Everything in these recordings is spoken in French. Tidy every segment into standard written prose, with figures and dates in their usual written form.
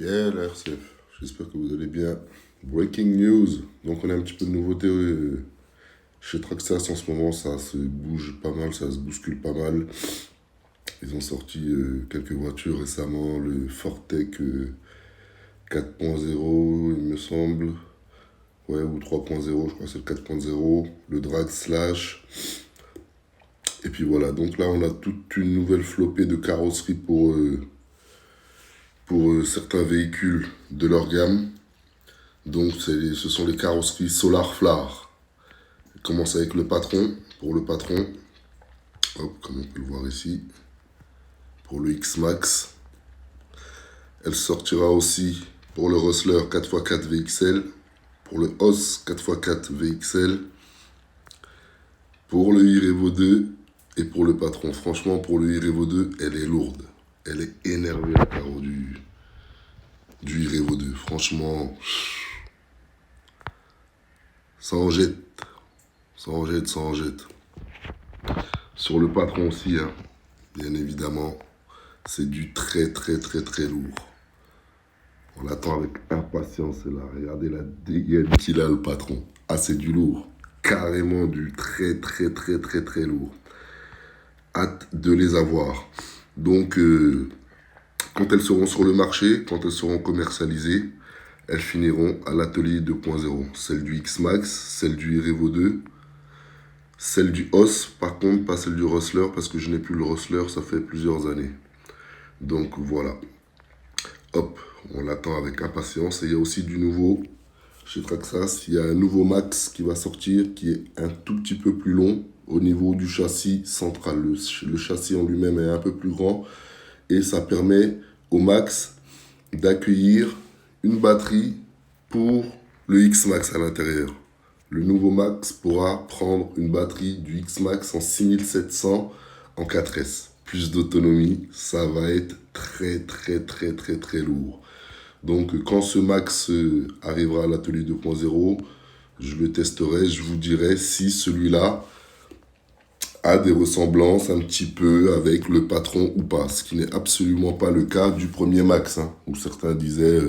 Yeah, la RCF. J'espère que vous allez bien. Breaking news. Donc, on a un petit peu de nouveauté chez Traxxas en ce moment. Ça se bouge pas mal, ça se bouscule pas mal. Ils ont sorti quelques voitures récemment. Le Fortec 4.0, il me semble. Ouais, ou 3.0, je crois que c'est le 4.0. Le Drag Slash. Et puis voilà. Donc là, on a toute une nouvelle flopée de carrosserie pour certains véhicules de leur gamme. Donc, ce sont les carrosseries Solar Flar. On commence avec le patron. Pour le patron, hop, comme on peut le voir ici, pour le X-Max. Elle sortira aussi pour le Rustler 4x4 VXL, pour le Hoss 4x4 VXL, pour le e-Revo 2 et pour le patron. Franchement, pour le e-Revo 2, elle est lourde. Elle est énervée, la carreau du e-Revo 2. Franchement, ça en jette. Ça en jette, ça en jette. Sur le patron aussi, hein, bien évidemment, c'est du très lourd. On l'attend avec impatience là. Regardez la dégaine qu'il a, le patron. Ah, c'est du lourd. Carrément du très lourd. Hâte de les avoir. Donc, quand elles seront sur le marché, quand elles seront commercialisées, elles finiront à l'atelier 2.0. Celle du X-Max, celle du e-Revo 2, celle du Hoss, par contre, pas celle du Rustler, parce que je n'ai plus le Rustler, ça fait plusieurs années. Donc voilà. Hop, on l'attend avec impatience. Et il y a aussi du nouveau chez Traxxas. Il y a un nouveau Max qui va sortir, qui est un tout petit peu plus long au niveau du châssis central. Le châssis en lui-même est un peu plus grand. Et ça permet au Max d'accueillir une batterie pour le X-Max à l'intérieur. Le nouveau Max pourra prendre une batterie du X-Max en 6700 en 4S. Plus d'autonomie, ça va être très lourd. Donc quand ce Max arrivera à l'atelier 2.0, je le testerai, je vous dirai si celui-là a des ressemblances un petit peu avec le patron ou pas. Ce qui n'est absolument pas le cas du premier Max, hein, où certains disaient...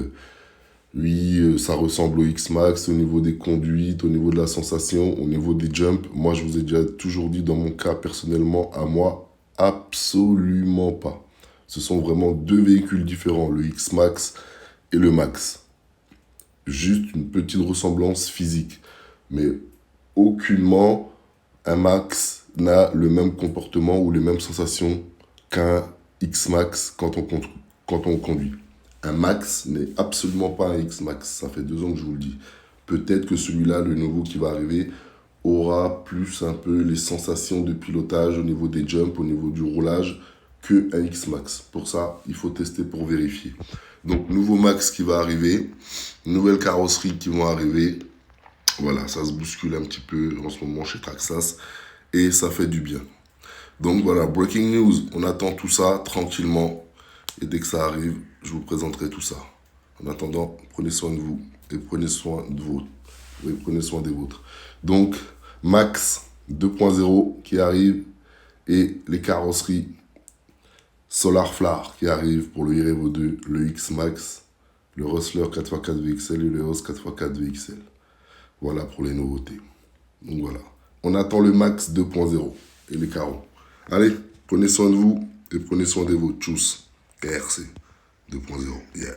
oui, ça ressemble au X-Max au niveau des conduites, au niveau de la sensation, au niveau des jumps. Moi, je vous ai déjà toujours dit, dans mon cas, personnellement, à moi, absolument pas. Ce sont vraiment deux véhicules différents, le X-Max et le Max. Juste une petite ressemblance physique. Mais aucunement, un Max n'a le même comportement ou les mêmes sensations qu'un X-Max quand on conduit. Un Max n'est absolument pas un X-Max. Ça fait 2 ans que je vous le dis. Peut-être que celui-là, le nouveau qui va arriver, aura plus un peu les sensations de pilotage au niveau des jumps, au niveau du roulage, que un X-Max. Pour ça, il faut tester pour vérifier. Donc, nouveau Max qui va arriver, nouvelles carrosseries qui vont arriver. Voilà, ça se bouscule un petit peu en ce moment chez Traxxas et ça fait du bien. Donc voilà, breaking news, on attend tout ça tranquillement. Et dès que ça arrive, je vous présenterai tout ça. En attendant, prenez soin de vous et prenez soin de vôtres. Oui, prenez soin des vôtres. Donc, Max 2.0 qui arrive et les carrosseries Solar Flar qui arrivent pour le e-Revo 2, le X-Max, le Rustler 4x4 VXL et le Hoss 4x4 VXL. Voilà pour les nouveautés. Donc voilà. On attend le Max 2.0 et les carros. Allez, prenez soin de vous et prenez soin de vos tchuss. RC 2.0. Yeah.